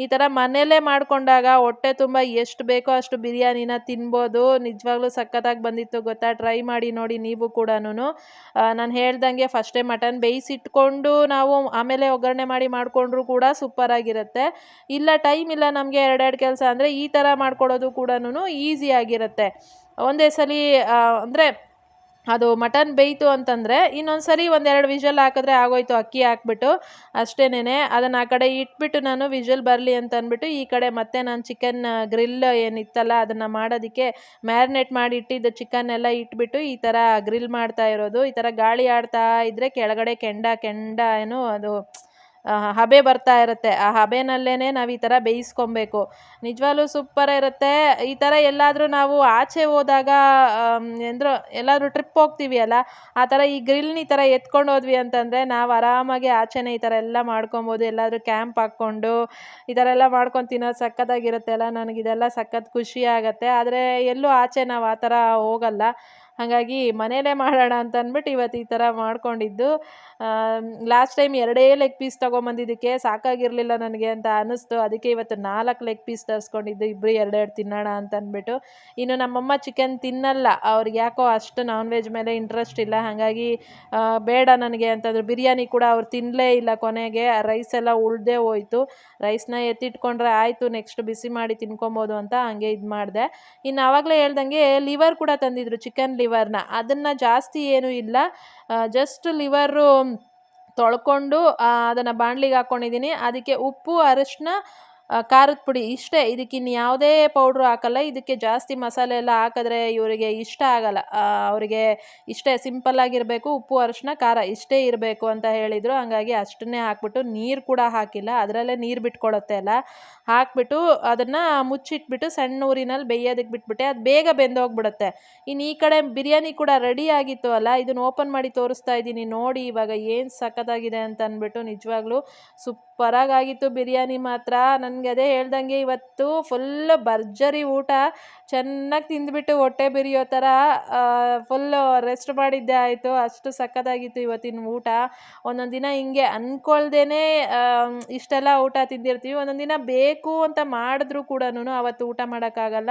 ಈ ಥರ ಮನೆಯಲ್ಲೇ ಮಾಡಿಕೊಂಡಾಗ ಹೊಟ್ಟೆ ತುಂಬ ಎಷ್ಟು ಬೇಕೋ ಅಷ್ಟು ಬಿರಿಯಾನಿನ ತಿನ್ಬೋದು. ನಿಜವಾಗ್ಲೂ ಸಖತ್ತಾಗಿ ಬಂದಿತ್ತು ಗೊತ್ತಾ, ಟ್ರೈ ಮಾಡಿ ನೋಡಿ ನೀವು ಕೂಡ. ನಾನು ಹೇಳ್ದಂಗೆ ಫಸ್ಟೇ ಮಟನ್ ಬೇಯಿಸಿಟ್ಕೊಂಡು ನಾವು ಆಮೇಲೆ ಒಗ್ಗರಣೆ ಮಾಡಿಕೊಂಡ್ರೂ ಕೂಡ ಸೂಪರಾಗಿರುತ್ತೆ. ಇಲ್ಲ ಟೈಮ್ ಇಲ್ಲ ನಮಗೆ, 2 ಕೆಲಸ ಅಂದರೆ ಈ ಥರ ಮಾಡ್ಕೊಳ್ಳೋದು ಕೂಡ ಈಸಿ ಆಗಿರುತ್ತೆ. ಒಂದೇ ಸಲ ಅಂದರೆ ಅದು ಮಟನ್ ಬೇಯಿತು ಅಂತಂದರೆ ಇನ್ನೊಂದು ಸರಿ 1-2 ವಿಷಲ್ ಹಾಕಿದ್ರೆ ಆಗೋಯ್ತು, ಅಕ್ಕಿ ಹಾಕ್ಬಿಟ್ಟು ಅಷ್ಟೇನೆ. ಅದನ್ನು ಆ ಕಡೆ ಇಟ್ಬಿಟ್ಟು ನಾನು ವಿಷಲ್ ಬರಲಿ ಅಂತ ಅಂದ್ಬಿಟ್ಟು ಈ ಕಡೆ ಮತ್ತೆ ನಾನು ಚಿಕನ್ ಗ್ರಿಲ್ ಏನಿತ್ತಲ್ಲ ಅದನ್ನು ಮಾಡೋದಕ್ಕೆ ಮ್ಯಾರಿನೇಟ್ ಮಾಡಿ ಇಟ್ಟಿದ್ದು ಚಿಕನ್ ಎಲ್ಲ ಇಟ್ಬಿಟ್ಟು ಈ ಥರ ಗ್ರಿಲ್ ಮಾಡ್ತಾ ಇರೋದು. ಈ ಥರ ಗಾಳಿ ಆಡ್ತಾ ಇದ್ದರೆ ಕೆಳಗಡೆ ಕೆಂಡ ಏನು ಅದು ಹಬೆ ಬರ್ತಾ ಇರುತ್ತೆ, ಆ ಹಬೆನಲ್ಲೇ ನಾವು ಈ ಥರ ಬೇಯಿಸ್ಕೊಬೇಕು. ನಿಜವಾಗ್ಲೂ ಸೂಪರ್ ಇರುತ್ತೆ. ಈ ಥರ ಎಲ್ಲಾದರೂ ನಾವು ಆಚೆ ಹೋದಾಗ ಎಲ್ಲಾದರೂ ಟ್ರಿಪ್ ಹೋಗ್ತೀವಿ ಅಲ್ಲ, ಆ ಥರ ಈ ಗ್ರಿಲ್ನ ಈ ಥರ ಎತ್ಕೊಂಡು ಹೋದ್ವಿ ಅಂತಂದರೆ ನಾವು ಆರಾಮಾಗಿ ಆಚೆನೇ ಈ ಥರ ಎಲ್ಲ ಮಾಡ್ಕೊಬೋದು. ಎಲ್ಲಾದರೂ ಕ್ಯಾಂಪ್ ಹಾಕ್ಕೊಂಡು ಈ ಥರ ಎಲ್ಲ ಮಾಡ್ಕೊಂಡು ತಿನ್ನೋದು ಸಖತ್ತಾಗಿರುತ್ತೆ ಅಲ್ಲ. ನನಗಿದೆಲ್ಲ ಸಖತ್ ಖುಷಿ ಆಗುತ್ತೆ. ಆದರೆ ಎಲ್ಲೂ ಆಚೆ ನಾವು ಆ ಥರ ಹೋಗಲ್ಲ, ಹಾಗಾಗಿ ಮನೇಲೇ ಮಾಡೋಣ ಅಂತ ಅಂದ್ಬಿಟ್ಟು ಇವತ್ತು ಈ ಥರ ಮಾಡ್ಕೊಂಡಿದ್ದು. ಲಾಸ್ಟ್ ಟೈಮ್ 2 ಲೆಗ್ ಪೀಸ್ ತೊಗೊಂಬಂದಿದ್ದಕ್ಕೆ ಸಾಕಾಗಿರಲಿಲ್ಲ ನನಗೆ ಅಂತ ಅನ್ನಿಸ್ತು. ಅದಕ್ಕೆ ಇವತ್ತು 4 ಲೆಗ್ ಪೀಸ್ ತರಿಸ್ಕೊಂಡಿದ್ದು, ಇಬ್ಬರು 2 ತಿನ್ನೋಣ ಅಂತ ಅಂದ್ಬಿಟ್ಟು. ಇನ್ನು ನಮ್ಮಮ್ಮ ಚಿಕನ್ ತಿನ್ನಲ್ಲ, ಅವ್ರಿಗೆ ಯಾಕೋ ಅಷ್ಟು ನಾನ್ ವೆಜ್ ಮೇಲೆ ಇಂಟ್ರೆಸ್ಟ್ ಇಲ್ಲ, ಹಾಗಾಗಿ ಬೇಡ ನನಗೆ ಅಂತಂದ್ರು. ಬಿರಿಯಾನಿ ಕೂಡ ಅವ್ರು ತಿನ್ನಲೇ ಇಲ್ಲ ಕೊನೆಗೆ, ರೈಸ್ ಎಲ್ಲ ಉಳಿದೇ ಹೋಯಿತು. ರೈಸ್ನ ಎತ್ತಿಟ್ಕೊಂಡ್ರೆ ಆಯಿತು, ನೆಕ್ಸ್ಟ್ ಬಿಸಿ ಮಾಡಿ ತಿನ್ಕೊಬೋದು ಅಂತ ಹಂಗೆ ಇದು ಮಾಡಿದೆ. ಇನ್ನು ಆವಾಗಲೇ ಹೇಳ್ದಂಗೆ ಲಿವರ್ ಕೂಡ ತಂದಿದ್ರು, ಚಿಕನ್ ಲಿವರ್ನ. ಅದನ್ನು ಜಾಸ್ತಿ ಏನೂ ಇಲ್ಲ, ಜಸ್ಟ್ ಲಿವರು ತೊಳ್ಕೊಂಡು ಅದನ್ನು ಬಾಣಲಿಗೆ ಹಾಕ್ಕೊಂಡಿದ್ದೀನಿ. ಅದಕ್ಕೆ ಉಪ್ಪು, ಅರಿಶಿನ, ಖಾರದ ಪುಡಿ ಇಷ್ಟೇ. ಇದಕ್ಕಿನ್ನು ಯಾವುದೇ ಪೌಡ್ರು ಹಾಕಲ್ಲ. ಇದಕ್ಕೆ ಜಾಸ್ತಿ ಮಸಾಲೆ ಎಲ್ಲ ಹಾಕಿದ್ರೆ ಇವರಿಗೆ ಇಷ್ಟ ಆಗಲ್ಲ, ಅವರಿಗೆ ಇಷ್ಟೇ ಸಿಂಪಲ್ಲಾಗಿರಬೇಕು, ಉಪ್ಪು ಅರಿಶಿನ ಖಾರ ಇಷ್ಟೇ ಇರಬೇಕು ಅಂತ ಹೇಳಿದರು. ಹಾಗಾಗಿ ಅಷ್ಟನ್ನೇ ಹಾಕ್ಬಿಟ್ಟು, ನೀರು ಕೂಡ ಹಾಕಿಲ್ಲ, ಅದರಲ್ಲೇ ನೀರು ಬಿಟ್ಕೊಳುತ್ತೆ ಅಲ್ಲ, ಹಾಕ್ಬಿಟ್ಟು ಅದನ್ನು ಮುಚ್ಚಿಟ್ಬಿಟ್ಟು ಸಣ್ಣ ಊರಿನಲ್ಲಿ ಬೇಯೋದಕ್ಕೆ ಬಿಟ್ಬಿಟ್ಟೆ. ಅದು ಬೇಗ ಬೆಂದೋಗ್ಬಿಡುತ್ತೆ. ಇನ್ನು ಈ ಕಡೆ ಬಿರಿಯಾನಿ ಕೂಡ ರೆಡಿ ಆಗಿತ್ತು ಅಲ್ಲ, ಇದನ್ನು ಓಪನ್ ಮಾಡಿ ತೋರಿಸ್ತಾ ಇದ್ದೀನಿ ನೋಡಿ ಇವಾಗ ಏನು ಸಖತ್ತಾಗಿದೆ ಅಂತ ಅಂದ್ಬಿಟ್ಟು. ನಿಜವಾಗ್ಲೂ ಸೂಪರಾಗಿತ್ತು ಬಿರಿಯಾನಿ ಮಾತ್ರ. ನನಗೆ ಅದೇ ಹೇಳ್ದಂಗೆ ಇವತ್ತು ಫುಲ್ ಭರ್ಜರಿ ಊಟ, ಚೆನ್ನಾಗಿ ತಿಂದುಬಿಟ್ಟು ಹೊಟ್ಟೆ ಬಿರಿಯೋ ಥರ ಫುಲ್ಲು ರೆಸ್ಟ್ ಮಾಡಿದ್ದೆ ಆಯಿತು, ಅಷ್ಟು ಸಖತ್ತಾಗಿತ್ತು ಇವತ್ತಿನ ಊಟ. ಒಂದೊಂದು ದಿನ ಹಿಂಗೆ ಅಂದ್ಕೊಳ್ದೇ ಇಷ್ಟೆಲ್ಲ ಊಟ ತಿಂದಿರ್ತೀವಿ, ಒಂದೊಂದು ದಿನ ಬೇಕು ಅಂತ ಮಾಡಿದ್ರೂ ಕೂಡ ಅವತ್ತು ಊಟ ಮಾಡೋಕ್ಕಾಗಲ್ಲ,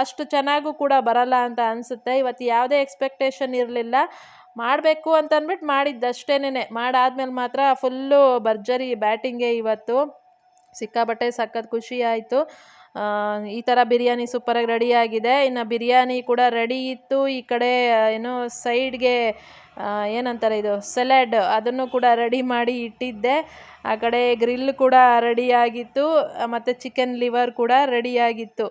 ಅಷ್ಟು ಚೆನ್ನಾಗೂ ಕೂಡ ಬರಲ್ಲ ಅಂತ ಅನಿಸುತ್ತೆ. ಇವತ್ತು ಯಾವುದೇ ಎಕ್ಸ್ಪೆಕ್ಟೇಷನ್ ಇರಲಿಲ್ಲ, ಮಾಡಬೇಕು ಅಂತ ಅಂದ್ಬಿಟ್ಟು ಮಾಡಿದ್ದಷ್ಟೇನೆ. ಮಾಡಾದ್ಮೇಲೆ ಮಾತ್ರ ಫುಲ್ಲು ಭರ್ಜರಿ ಬ್ಯಾಟಿಂಗೇ ಇವತ್ತು. ಸಿಕ್ಕಾಪಟ್ಟೆ ಸಖತ್ ಖುಷಿ ಆಯಿತು. ಈ ಥರ ಬಿರಿಯಾನಿ ಸೂಪರಾಗಿ ರೆಡಿಯಾಗಿದೆ. ಇನ್ನು ಬಿರಿಯಾನಿ ಕೂಡ ರೆಡಿ ಇತ್ತು. ಈ ಕಡೆ ಏನು ಸೈಡ್ಗೆ ಏನಂತಾರೆ ಇದು ಸಲಾಡ್, ಅದನ್ನು ಕೂಡ ರೆಡಿ ಮಾಡಿ ಇಟ್ಟಿದ್ದೆ. ಆ ಕಡೆ ಗ್ರಿಲ್ ಕೂಡ ರೆಡಿಯಾಗಿತ್ತು, ಮತ್ತು ಚಿಕನ್ ಲಿವರ್ ಕೂಡ ರೆಡಿಯಾಗಿತ್ತು.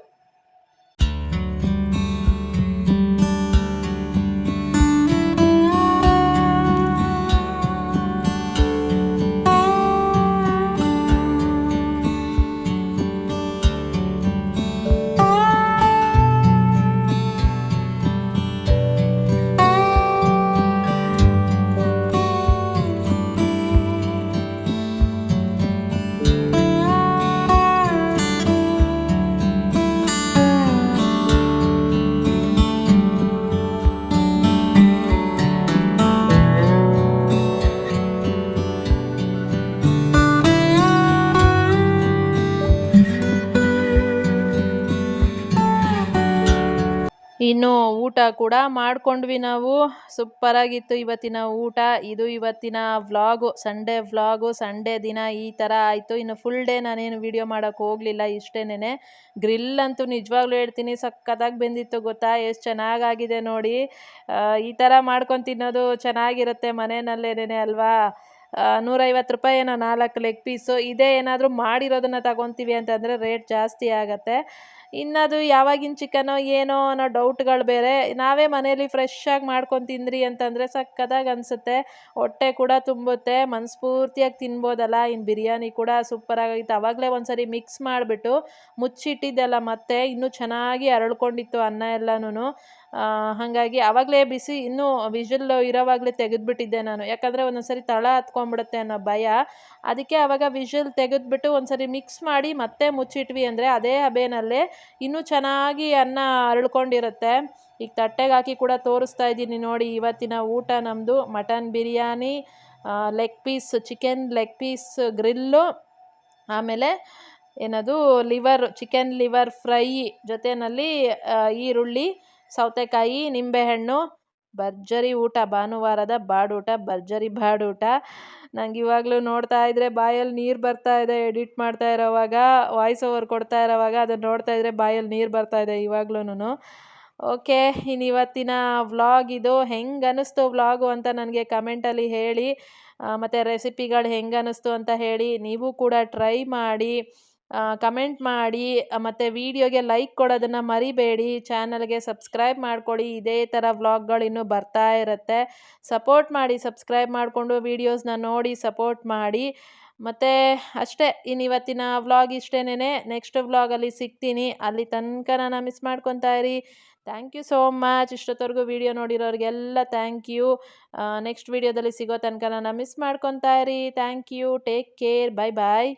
ಇನ್ನು ಊಟ ಕೂಡ ಮಾಡ್ಕೊಂಡ್ವಿ ನಾವು. ಸೂಪರಾಗಿತ್ತು ಇವತ್ತಿನ ಊಟ. ಇದು ಇವತ್ತಿನ ವ್ಲಾಗು, ಸಂಡೇ ದಿನ ಈ ಥರ ಆಯಿತು. ಇನ್ನು ಫುಲ್ ಡೇ ನಾನೇನು ವಿಡಿಯೋ ಮಾಡೋಕ್ಕೆ ಹೋಗಲಿಲ್ಲ, ಇಷ್ಟೇನೆ. ಗ್ರಿಲ್ ಅಂತೂ ನಿಜವಾಗ್ಲೂ ಹೇಳ್ತೀನಿ ಸಖತ್ತಾಗಿ ಬೆಂದಿತ್ತು ಗೊತ್ತಾ, ಎಷ್ಟು ಚೆನ್ನಾಗಾಗಿದೆ ನೋಡಿ. ಈ ಥರ ಮಾಡ್ಕೊಂಡು ತಿನ್ನೋದು ಚೆನ್ನಾಗಿರುತ್ತೆ ಮನೆಯಲ್ಲೇನೆ ಅಲ್ವಾ. 150 ರೂಪಾಯಿ ಏನೋ 4 ಲೆಗ್ ಪೀಸು. ಇದೇ ಏನಾದರೂ ಮಾಡಿರೋದನ್ನು ತಗೊತೀವಿ ಅಂತಂದರೆ ರೇಟ್ ಜಾಸ್ತಿ ಆಗುತ್ತೆ. ಇನ್ನದು ಯಾವಾಗಿನ ಚಿಕನೋ ಏನೋ ಅನ್ನೋ ಡೌಟ್ಗಳು ಬೇರೆ. ನಾವೇ ಮನೇಲಿ ಫ್ರೆಶ್ಶಾಗಿ ಮಾಡ್ಕೊಂಡು ತಿಂದ್ರಿ ಅಂತಂದರೆ ಸಖತ್ತಾಗಿ ಅನಿಸುತ್ತೆ, ಹೊಟ್ಟೆ ಕೂಡ ತುಂಬುತ್ತೆ, ಮನಸ್ಫೂರ್ತಿಯಾಗಿ ತಿನ್ಬೋದಲ್ಲ. ಇನ್ನು ಬಿರಿಯಾನಿ ಕೂಡ ಸೂಪರಾಗಿತ್ತು. ಆವಾಗಲೇ ಒಂದ್ಸರಿ ಮಿಕ್ಸ್ ಮಾಡಿಬಿಟ್ಟು ಮುಚ್ಚಿಟ್ಟಿದ್ದೆಲ್ಲ ಮತ್ತೆ ಇನ್ನೂ ಚೆನ್ನಾಗಿ ಅರಳ್ಕೊಂಡಿತ್ತು ಅನ್ನ ಎಲ್ಲನೂ. ಹಾಗಾಗಿ ಆವಾಗಲೇ ಬಿಸಿ ಇನ್ನೂ ವಿಷಲ್ ಇರೋವಾಗಲೇ ತೆಗೆದುಬಿಟ್ಟಿದ್ದೆ ನಾನು, ಯಾಕಂದರೆ ಒಂದೊಂದ್ಸರಿ ತಳ ಹತ್ಕೊಂಡ್ಬಿಡುತ್ತೆ ಅನ್ನೋ ಭಯ. ಅದಕ್ಕೆ ಆವಾಗ ವಿಷಲ್ ತೆಗೆದುಬಿಟ್ಟು ಒಂದ್ಸರಿ ಮಿಕ್ಸ್ ಮಾಡಿ ಮತ್ತೆ ಮುಚ್ಚಿಟ್ವಿ ಅಂದರೆ ಅದೇ ಹಬೆನಲ್ಲೇ ಇನ್ನೂ ಚೆನ್ನಾಗಿ ಅನ್ನ ಅರಳ್ಕೊಂಡಿರುತ್ತೆ. ಈಗ ತಟ್ಟೆಗೆ ಹಾಕಿ ಕೂಡ ತೋರಿಸ್ತಾ ಇದ್ದೀನಿ ನೋಡಿ. ಇವತ್ತಿನ ಊಟ ನಮ್ಮದು mutton biryani, chicken leg piece grill, ಆಮೇಲೆ ಏನದು ಚಿಕನ್ ಲಿವರ್ ಫ್ರೈ, ಜೊತೆಯಲ್ಲಿ ಈರುಳ್ಳಿ, ಸೌತೆಕಾಯಿ, ನಿಂಬೆಹಣ್ಣು. ಭರ್ಜರಿ ಊಟ, ಭಾನುವಾರದ ಬಾಡೂಟ, ಭರ್ಜರಿ ಬಾಡೂಟ. ನಂಗೆ ಇವಾಗಲೂ ನೋಡ್ತಾ ಇದ್ರೆ ಬಾಯಲ್ಲಿ ನೀರು ಬರ್ತಾ ಇದೆ. ಎಡಿಟ್ ಮಾಡ್ತಾ ಇರೋವಾಗ, ವಾಯ್ಸ್ ಓವರ್ ಕೊಡ್ತಾ ಇರೋವಾಗ ಅದನ್ನು ನೋಡ್ತಾ ಇದ್ರೆ ಬಾಯಲ್ಲಿ ನೀರು ಬರ್ತಾ ಇದೆ ಇವಾಗ್ಲೂ. ಓಕೆ, ಇನ್ನು ಇವತ್ತಿನ ವ್ಲಾಗ್ ಇದು. ಹೆಂಗೆ ಅನ್ನಿಸ್ತು ವ್ಲಾಗು ಅಂತ ನನಗೆ ಕಮೆಂಟಲ್ಲಿ ಹೇಳಿ. ಮತ್ತು ರೆಸಿಪಿಗಳು ಹೆಂಗೆ ಅನ್ನಿಸ್ತು ಅಂತ ಹೇಳಿ. ನೀವು ಕೂಡ ಟ್ರೈ ಮಾಡಿ, ಕಮೆಂಟ್ ಮಾಡಿ, ಮತ್ತು ವಿಡಿಯೋಗೆ ಲೈಕ್ ಕೊಡೋದನ್ನು ಮರಿಬೇಡಿ. ಚಾನಲ್ಗೆ ಸಬ್ಸ್ಕ್ರೈಬ್ ಮಾಡ್ಕೊಳ್ಳಿ, ಇದೇ ಥರ ವ್ಲಾಗ್ಗಳು ಇನ್ನೂ ಬರ್ತಾ ಇರುತ್ತೆ. ಸಪೋರ್ಟ್ ಮಾಡಿ, ಸಬ್ಸ್ಕ್ರೈಬ್ ಮಾಡಿಕೊಂಡು ವೀಡಿಯೋಸ್ನ ನೋಡಿ ಸಪೋರ್ಟ್ ಮಾಡಿ. ಮತ್ತು ಅಷ್ಟೇ, ಇನ್ನು ಇವತ್ತಿನ ವ್ಲಾಗ್ ಇಷ್ಟೇನೆ. ನೆಕ್ಸ್ಟ್ ವ್ಲಾಗಲ್ಲಿ ಸಿಗ್ತೀನಿ. ಅಲ್ಲಿ ತನಕ ನಾನು ಮಿಸ್ ಮಾಡ್ಕೊತಾ ಇರಿ. Thank you so much. ಇಷ್ಟೊತ್ತವರೆಗೂ ವಿಡಿಯೋ ನೋಡಿರೋರಿಗೆಲ್ಲ ಥ್ಯಾಂಕ್ ಯು. ನೆಕ್ಸ್ಟ್ ವಿಡಿಯೋದಲ್ಲಿ ಸಿಗೋ ತನಕ ನಾನು ಮಿಸ್ ಮಾಡ್ಕೊತಾ ಇರಿ. Thank you. Take care. Bye bye.